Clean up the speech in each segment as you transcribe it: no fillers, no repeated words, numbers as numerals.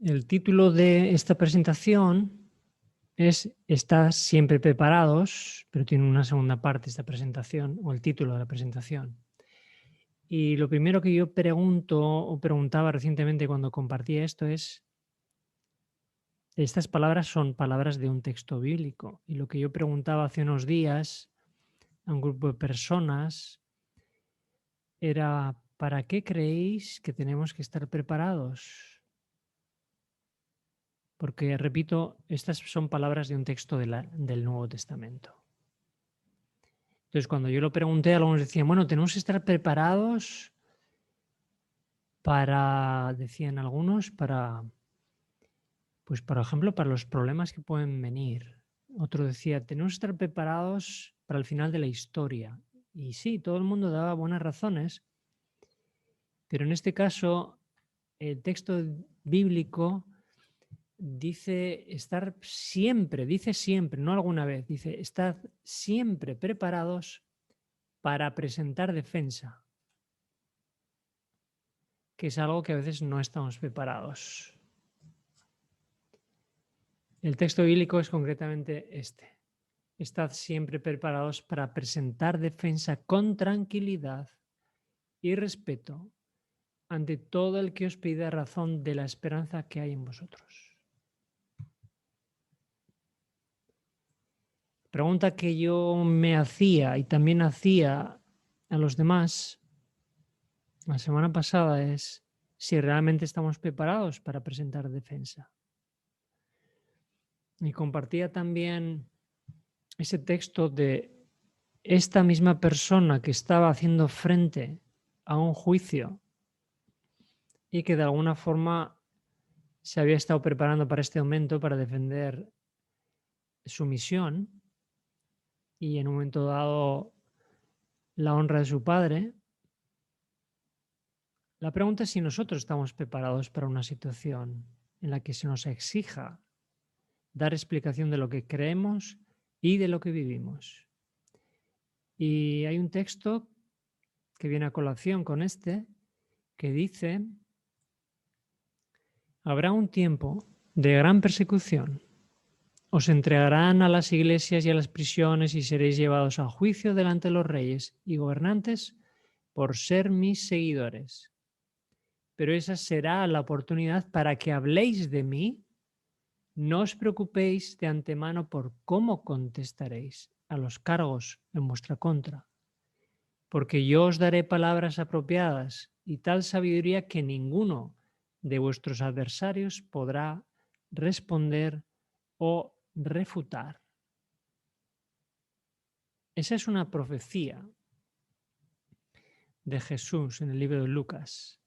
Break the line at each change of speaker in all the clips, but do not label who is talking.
El título de esta presentación es "Estad siempre preparados", pero tiene una segunda parte esta presentación, o el título de la presentación. Y lo primero que yo pregunto o preguntaba recientemente cuando compartí esto es, estas palabras son palabras de un texto bíblico. Y lo que yo preguntaba hace unos días a un grupo de personas era, ¿para qué creéis que tenemos que estar preparados? Porque, repito, estas son palabras de un texto del Nuevo Testamento. Entonces, cuando yo lo pregunté, algunos decían, bueno, tenemos que estar preparados para, decían algunos, pues por ejemplo, para los problemas que pueden venir. Otro decía, tenemos que estar preparados para el final de la historia. Y sí, todo el mundo daba buenas razones, pero en este caso, el texto bíblico dice siempre, no alguna vez, dice, estad siempre preparados para presentar defensa, que es algo que a veces no estamos preparados. El texto bíblico es concretamente este. Estad siempre preparados para presentar defensa con tranquilidad y respeto ante todo el que os pida razón de la esperanza que hay en vosotros. Pregunta que yo me hacía y también hacía a los demás la semana pasada es si realmente estamos preparados para presentar defensa. Y compartía también ese texto de esta misma persona que estaba haciendo frente a un juicio y que de alguna forma se había estado preparando para este momento, para defender su misión y en un momento dado la honra de su padre. La pregunta es si nosotros estamos preparados para una situación en la que se nos exija dar explicación de lo que creemos y de lo que vivimos. Y hay un texto que viene a colación con este, que dice, habrá un tiempo de gran persecución. Os entregarán a las iglesias y a las prisiones y seréis llevados a juicio delante de los reyes y gobernantes por ser mis seguidores. Pero esa será la oportunidad para que habléis de mí. No os preocupéis de antemano por cómo contestaréis a los cargos en vuestra contra, porque yo os daré palabras apropiadas y tal sabiduría que ninguno de vuestros adversarios podrá responder o refutar. Esa es una profecía de Jesús en el libro de Lucas.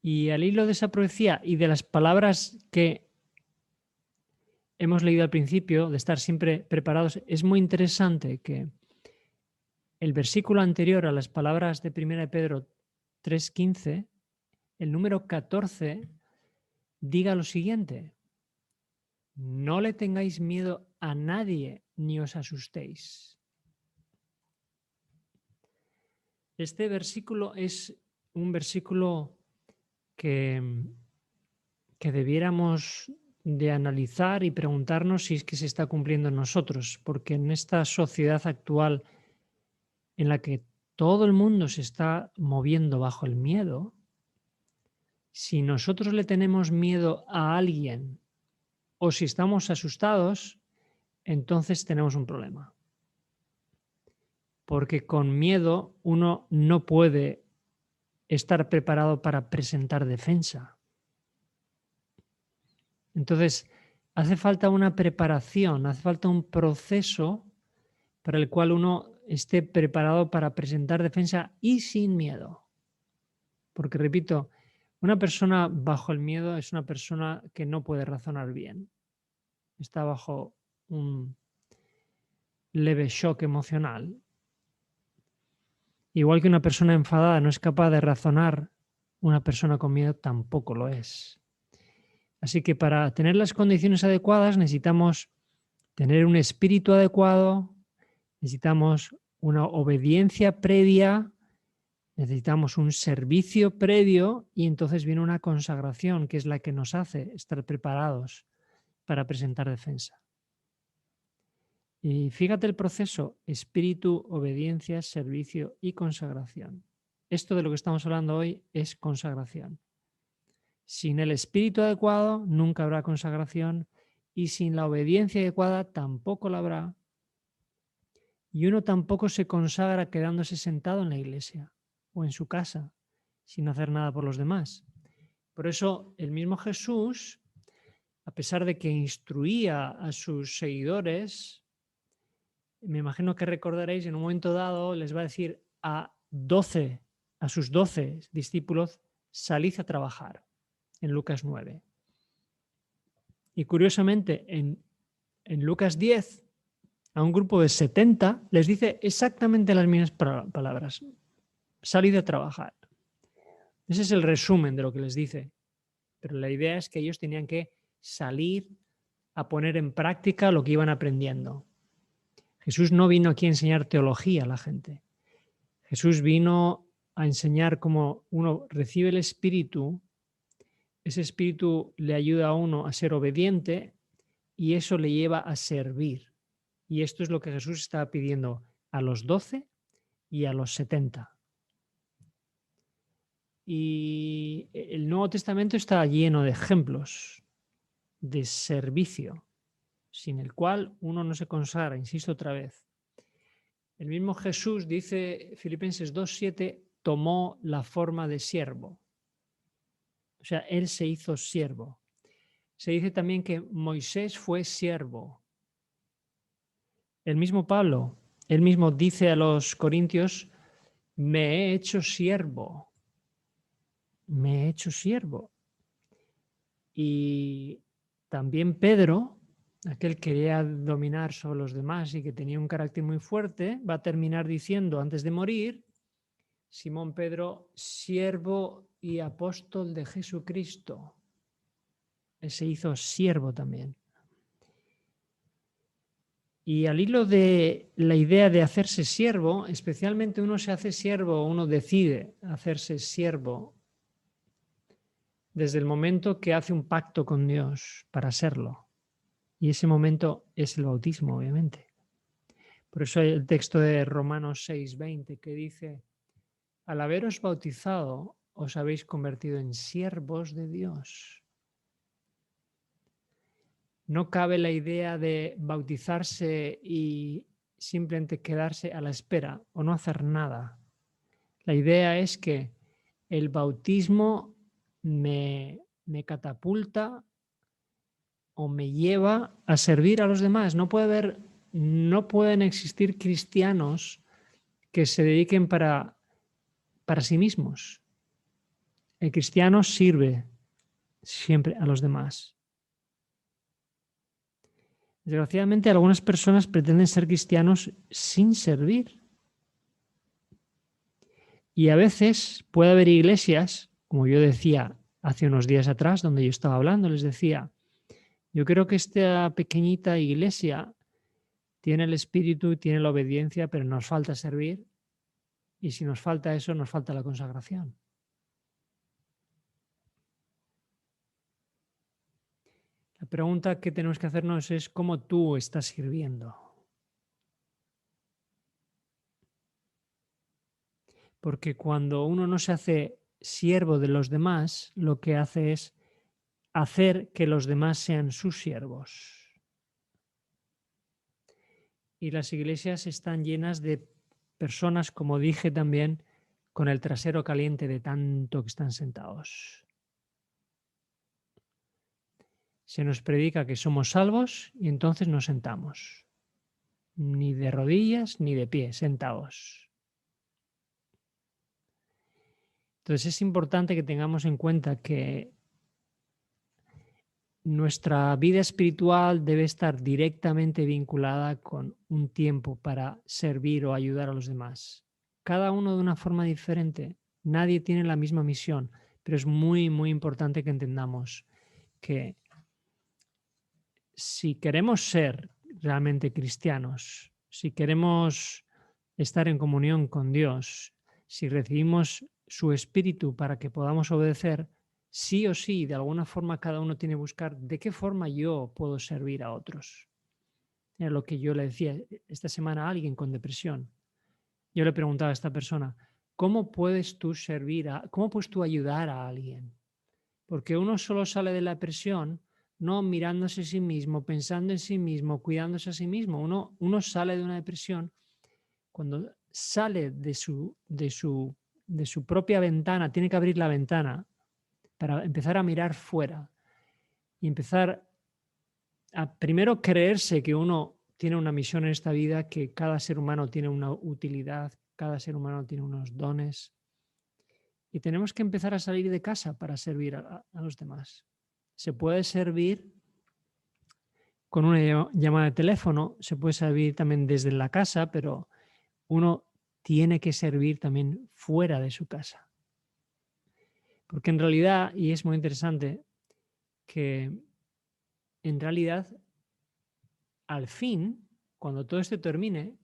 Y al hilo de esa profecía y de las palabras que hemos leído al principio, de estar siempre preparados, es muy interesante que el versículo anterior a las palabras de 1 de Pedro 3:15, el número 14, diga lo siguiente: no le tengáis miedo a nadie ni os asustéis. Este versículo es un versículo que debiéramos de analizar y preguntarnos si es que se está cumpliendo en nosotros, porque en esta sociedad actual en la que todo el mundo se está moviendo bajo el miedo, si nosotros le tenemos miedo a alguien o si estamos asustados, entonces tenemos un problema. Porque con miedo uno no puede estar preparado para presentar defensa. Entonces, hace falta una preparación, hace falta un proceso para el cual uno esté preparado para presentar defensa y sin miedo. Porque, repito, una persona bajo el miedo es una persona que no puede razonar bien. Está bajo un leve shock emocional. Igual que una persona enfadada no es capaz de razonar, una persona con miedo tampoco lo es. Así que para tener las condiciones adecuadas necesitamos tener un espíritu adecuado, necesitamos una obediencia previa, Necesitamos un servicio previo y entonces viene una consagración, que es la que nos hace estar preparados para presentar defensa. Y fíjate el proceso: espíritu, obediencia, servicio y consagración. Esto de lo que estamos hablando hoy es consagración. Sin el espíritu adecuado nunca habrá consagración, y sin la obediencia adecuada tampoco la habrá. Y uno tampoco se consagra quedándose sentado en la iglesia o en su casa sin hacer nada por los demás. Por eso el mismo Jesús, a pesar de que instruía a sus seguidores, me imagino que recordaréis, en un momento dado les va a decir a sus 12 discípulos: salid a trabajar, en Lucas 9. Y curiosamente, en Lucas 10, a un grupo de 70 les dice exactamente las mismas palabras: salid a trabajar. Ese es el resumen de lo que les dice. Pero la idea es que ellos tenían que salir a poner en práctica lo que iban aprendiendo. Jesús no vino aquí a enseñar teología a la gente. Jesús vino a enseñar cómo uno recibe el Espíritu, ese Espíritu le ayuda a uno a ser obediente y eso le lleva a servir. Y esto es lo que Jesús estaba pidiendo a los 12 y a los 70. Y el Nuevo Testamento está lleno de ejemplos de servicio, sin el cual uno no se consagra, insisto otra vez. El mismo Jesús, dice Filipenses 2:7, tomó la forma de siervo. O sea, él se hizo siervo. Se dice también que Moisés fue siervo. El mismo Pablo, él mismo dice a los corintios: me he hecho siervo. Me he hecho siervo. Y también Pedro, aquel que quería dominar sobre los demás y que tenía un carácter muy fuerte, va a terminar diciendo antes de morir: Simón Pedro, siervo y apóstol de Jesucristo. Él se hizo siervo también. Y al hilo de la idea de hacerse siervo, especialmente uno se hace siervo, uno decide hacerse siervo desde el momento que hace un pacto con Dios para serlo. Y ese momento es el bautismo, obviamente. Por eso hay el texto de Romanos 6:20 que dice: al haberos bautizado, os habéis convertido en siervos de Dios. No cabe la idea de bautizarse y simplemente quedarse a la espera o no hacer nada. La idea es que el bautismo me catapulta o me lleva a servir a los demás. No pueden existir cristianos que se dediquen para sí mismos. El cristiano sirve siempre a los demás. Desgraciadamente, algunas personas pretenden ser cristianos sin servir. Y a veces puede haber iglesias, como yo decía hace unos días atrás, donde yo estaba hablando, les decía: yo creo que esta pequeñita iglesia tiene el espíritu, tiene la obediencia, pero nos falta servir. Y si nos falta eso, nos falta la consagración. La pregunta que tenemos que hacernos es: ¿cómo tú estás sirviendo? Porque cuando uno no se hace siervo de los demás, lo que hace es hacer que los demás sean sus siervos. Y las iglesias están llenas de personas, como dije también, con el trasero caliente de tanto que están sentados. Se nos predica que somos salvos y entonces nos sentamos. Ni de rodillas ni de pie, sentados. Entonces es importante que tengamos en cuenta que nuestra vida espiritual debe estar directamente vinculada con un tiempo para servir o ayudar a los demás. Cada uno de una forma diferente. Nadie tiene la misma misión, pero es muy, muy importante que entendamos que si queremos ser realmente cristianos, si queremos estar en comunión con Dios, si recibimos su espíritu para que podamos obedecer, sí o sí, de alguna forma cada uno tiene que buscar de qué forma yo puedo servir a otros. Era lo que yo le decía esta semana a alguien con depresión. Yo le preguntaba a esta persona, ¿cómo puedes tú cómo puedes tú ayudar a alguien? Porque uno solo sale de la depresión no mirándose a sí mismo, pensando en sí mismo, cuidándose a sí mismo. Uno sale de una depresión cuando sale de su propia ventana, tiene que abrir la ventana para empezar a mirar fuera y empezar a primero creerse que uno tiene una misión en esta vida, que cada ser humano tiene una utilidad, cada ser humano tiene unos dones y tenemos que empezar a salir de casa para servir a los demás. Se puede servir con una llamada de teléfono, se puede servir también desde la casa, pero uno tiene que servir también fuera de su casa. Porque en realidad, y es muy interesante, que en realidad, al fin, cuando todo esto termine,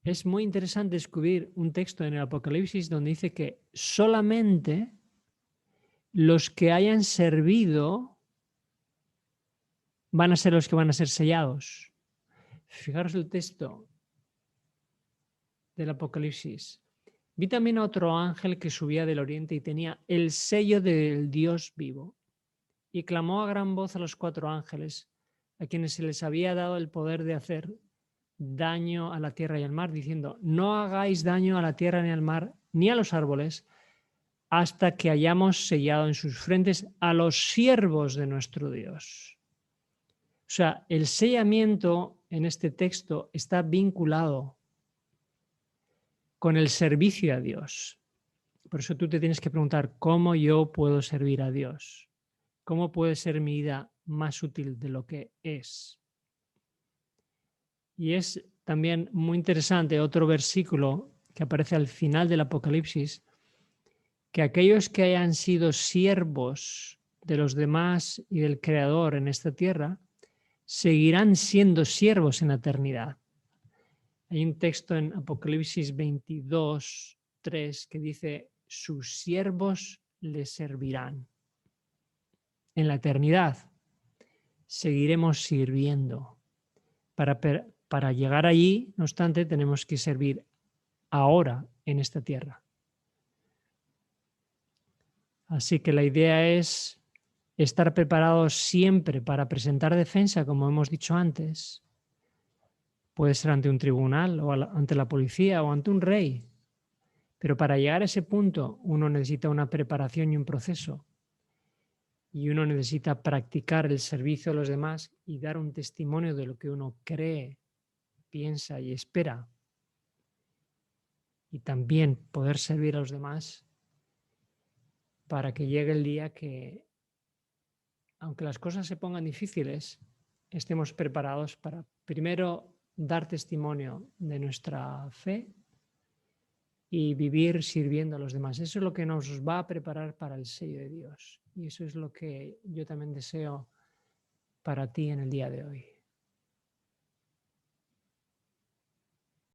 es muy interesante descubrir un texto en el Apocalipsis donde dice que solamente los que hayan servido van a ser los que van a ser sellados. Fijaros el texto del Apocalipsis. Vi también a otro ángel que subía del oriente y tenía el sello del Dios vivo. Y clamó a gran voz a los 4 ángeles, a quienes se les había dado el poder de hacer daño a la tierra y al mar, diciendo, no hagáis daño a la tierra ni al mar, ni a los árboles, hasta que hayamos sellado en sus frentes a los siervos de nuestro Dios. O sea, el sellamiento en este texto está vinculado con el servicio a Dios. Por eso tú te tienes que preguntar, ¿cómo yo puedo servir a Dios? ¿Cómo puede ser mi vida más útil de lo que es? Y es también muy interesante otro versículo que aparece al final del Apocalipsis, que aquellos que hayan sido siervos de los demás y del Creador en esta tierra, seguirán siendo siervos en la eternidad. Hay un texto en Apocalipsis 22, 3 que dice, sus siervos le servirán. En la eternidad seguiremos sirviendo. Para llegar allí, no obstante, tenemos que servir ahora en esta tierra. Así que la idea es estar preparados siempre para presentar defensa, como hemos dicho antes. Puede ser ante un tribunal o ante la policía o ante un rey. Pero para llegar a ese punto uno necesita una preparación y un proceso. Y uno necesita practicar el servicio a los demás y dar un testimonio de lo que uno cree, piensa y espera. Y también poder servir a los demás para que llegue el día que, aunque las cosas se pongan difíciles, estemos preparados para primero dar testimonio de nuestra fe y vivir sirviendo a los demás. Eso es lo que nos va a preparar para el sello de Dios. Y eso es lo que yo también deseo para ti en el día de hoy.